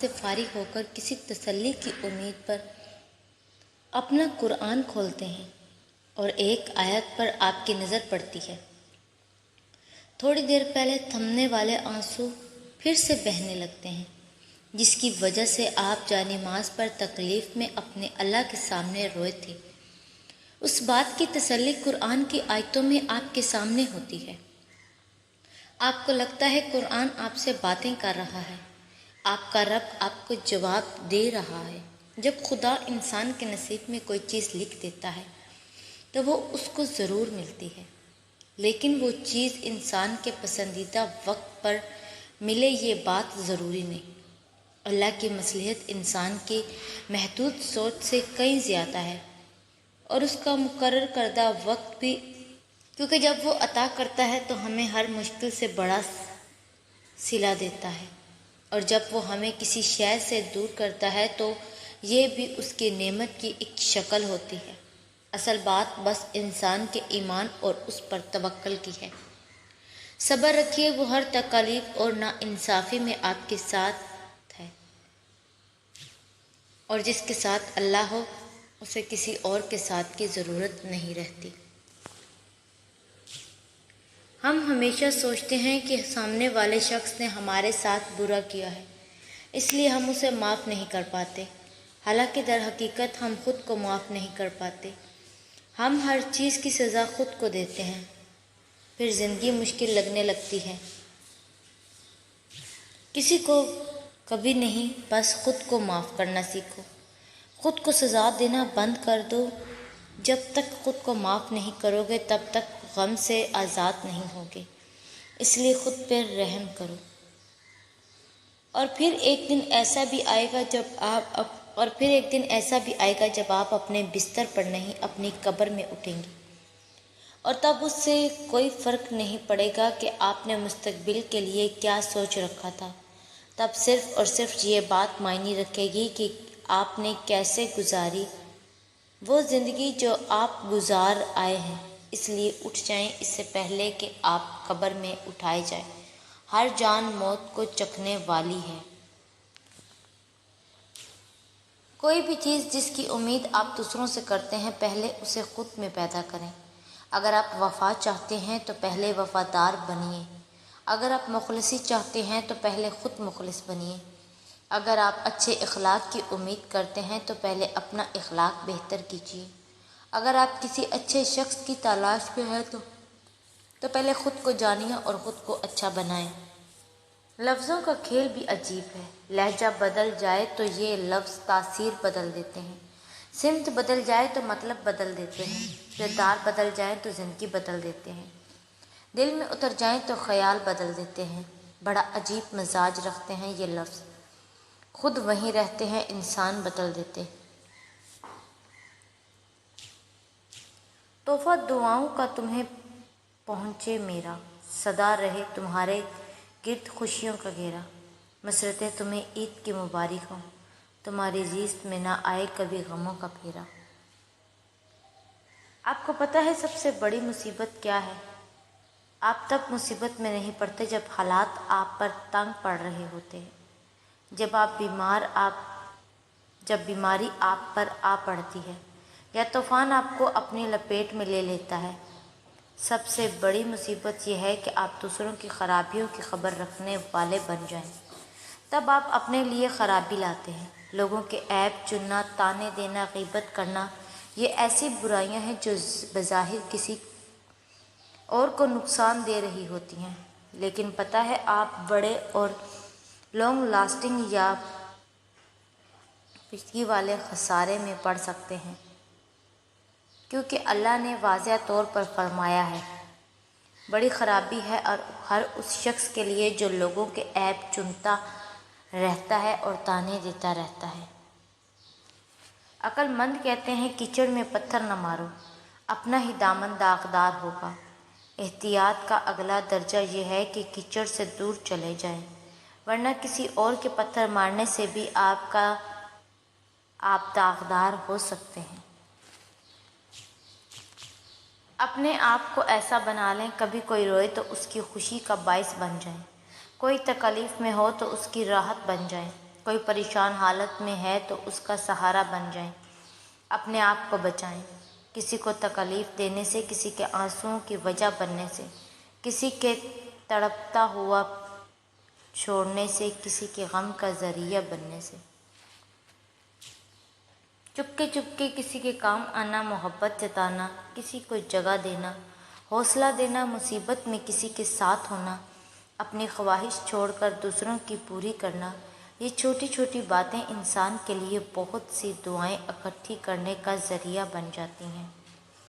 سے فارغ ہو کر کسی تسلی کی امید پر اپنا قرآن کھولتے ہیں اور ایک آیت پر آپ کی نظر پڑتی ہے۔ تھوڑی دیر پہلے تھمنے والے آنسو پھر سے بہنے لگتے ہیں، جس کی وجہ سے آپ جانماز پر تکلیف میں اپنے اللہ کے سامنے روئے تھے۔ اس بات کی تسلی قرآن کی آیتوں میں آپ کے سامنے ہوتی ہے۔ آپ کو لگتا ہے قرآن آپ سے باتیں کر رہا ہے، آپ کا رب آپ کو جواب دے رہا ہے۔ جب خدا انسان کے نصیب میں کوئی چیز لکھ دیتا ہے تو وہ اس کو ضرور ملتی ہے، لیکن وہ چیز انسان کے پسندیدہ وقت پر ملے یہ بات ضروری نہیں۔ اللہ کی مصلحت انسان کی محدود سوچ سے کہیں زیادہ ہے، اور اس کا مقرر کردہ وقت بھی، کیونکہ جب وہ عطا کرتا ہے تو ہمیں ہر مشکل سے بڑا صلہ دیتا ہے، اور جب وہ ہمیں کسی شے سے دور کرتا ہے تو یہ بھی اس کی نعمت کی ایک شکل ہوتی ہے۔ اصل بات بس انسان کے ایمان اور اس پر توکل کی ہے۔ صبر رکھیے، وہ ہر تکلیف اور ناانصافی میں آپ کے ساتھ ہے، اور جس کے ساتھ اللہ ہو اسے کسی اور کے ساتھ کی ضرورت نہیں رہتی۔ ہم ہمیشہ سوچتے ہیں کہ سامنے والے شخص نے ہمارے ساتھ برا کیا ہے، اس لیے ہم اسے معاف نہیں کر پاتے، حالانکہ در حقیقت ہم خود کو معاف نہیں کر پاتے۔ ہم ہر چیز کی سزا خود کو دیتے ہیں، پھر زندگی مشکل لگنے لگتی ہے۔ کسی کو کبھی نہیں، بس خود کو معاف کرنا سیکھو۔ خود کو سزا دینا بند کر دو۔ جب تک خود کو معاف نہیں کرو گے تب تک غم سے آزاد نہیں ہوگے، اس لیے خود پر رحم کرو۔ اور پھر ایک دن ایسا بھی آئے گا جب آپ اپنے بستر پر نہیں اپنی قبر میں اٹھیں گے، اور تب اس سے کوئی فرق نہیں پڑے گا کہ آپ نے مستقبل کے لیے کیا سوچ رکھا تھا۔ تب صرف اور صرف یہ بات معنی رکھے گی کہ آپ نے کیسے گزاری وہ زندگی جو آپ گزار آئے ہیں۔ اس لیے اٹھ جائیں اس سے پہلے کہ آپ قبر میں اٹھائے جائیں۔ ہر جان موت کو چکھنے والی ہے۔ کوئی بھی چیز جس کی امید آپ دوسروں سے کرتے ہیں، پہلے اسے خود میں پیدا کریں۔ اگر آپ وفا چاہتے ہیں تو پہلے وفادار بنیے۔ اگر آپ مخلصی چاہتے ہیں تو پہلے خود مخلص بنیے۔ اگر آپ اچھے اخلاق کی امید کرتے ہیں تو پہلے اپنا اخلاق بہتر کیجیے۔ اگر آپ کسی اچھے شخص کی تلاش میں ہیں تو پہلے خود کو جانیے اور خود کو اچھا بنائیں۔ لفظوں کا کھیل بھی عجیب ہے۔ لہجہ بدل جائے تو یہ لفظ تاثیر بدل دیتے ہیں، سمت بدل جائے تو مطلب بدل دیتے ہیں، کردار بدل جائے تو زندگی بدل دیتے ہیں، دل میں اتر جائیں تو خیال بدل دیتے ہیں۔ بڑا عجیب مزاج رکھتے ہیں یہ لفظ، خود وہیں رہتے ہیں انسان بدل دیتے۔ تحفہ دعاؤں کا تمہیں پہنچے میرا، سدا رہے تمہارے گرد خوشیوں کا گھیرا۔ مسرتیں تمہیں عید کی مبارک ہوں، تمہاری زیست میں نہ آئے کبھی غموں کا پھیرا۔ آپ کو پتہ ہے سب سے بڑی مصیبت کیا ہے؟ آپ تب مصیبت میں نہیں پڑتے جب حالات آپ پر تنگ پڑ رہے ہوتے ہیں، جب بیماری آپ پر آ پڑتی ہے یا طوفان آپ کو اپنی لپیٹ میں لے لیتا ہے۔ سب سے بڑی مصیبت یہ ہے کہ آپ دوسروں کی خرابیوں کی خبر رکھنے والے بن جائیں، تب آپ اپنے لیے خرابی لاتے ہیں۔ لوگوں کے عیب چننا، طعنے دینا، غیبت کرنا، یہ ایسی برائیاں ہیں جو بظاہر کسی اور کو نقصان دے رہی ہوتی ہیں، لیکن پتہ ہے آپ بڑے اور لانگ لاسٹنگ یا پیچیدگی والے خسارے میں پڑ سکتے ہیں، کیونکہ اللہ نے واضح طور پر فرمایا ہے، بڑی خرابی ہے اور ہر اس شخص کے لیے جو لوگوں کے عیب چنتا رہتا ہے اور طعنے دیتا رہتا ہے۔ عقل مند کہتے ہیں کیچڑ میں پتھر نہ مارو، اپنا ہی دامن داغدار ہوگا۔ احتیاط کا اگلا درجہ یہ ہے کہ کیچڑ سے دور چلے جائیں، ورنہ کسی اور کے پتھر مارنے سے بھی آپ داغدار ہو سکتے ہیں۔ اپنے آپ کو ایسا بنا لیں، کبھی کوئی روئے تو اس کی خوشی کا باعث بن جائیں، کوئی تکلیف میں ہو تو اس کی راحت بن جائیں۔ کوئی پریشان حالت میں ہے تو اس کا سہارا بن جائیں، اپنے آپ کو بچائیں۔ کسی کو تکلیف دینے سے، کسی کے آنسوؤں کی وجہ بننے سے، کسی کے تڑپتا ہوا چھوڑنے سے، کسی کے غم کا ذریعہ بننے سے، چپکے چپکے کسی کے کام آنا، محبت جتانا، کسی کو جگہ دینا، حوصلہ دینا، مصیبت میں کسی کے ساتھ ہونا، اپنی خواہش چھوڑ کر دوسروں کی پوری کرنا، یہ چھوٹی چھوٹی باتیں انسان کے لیے بہت سی دعائیں اکٹھی کرنے کا ذریعہ بن جاتی ہیں۔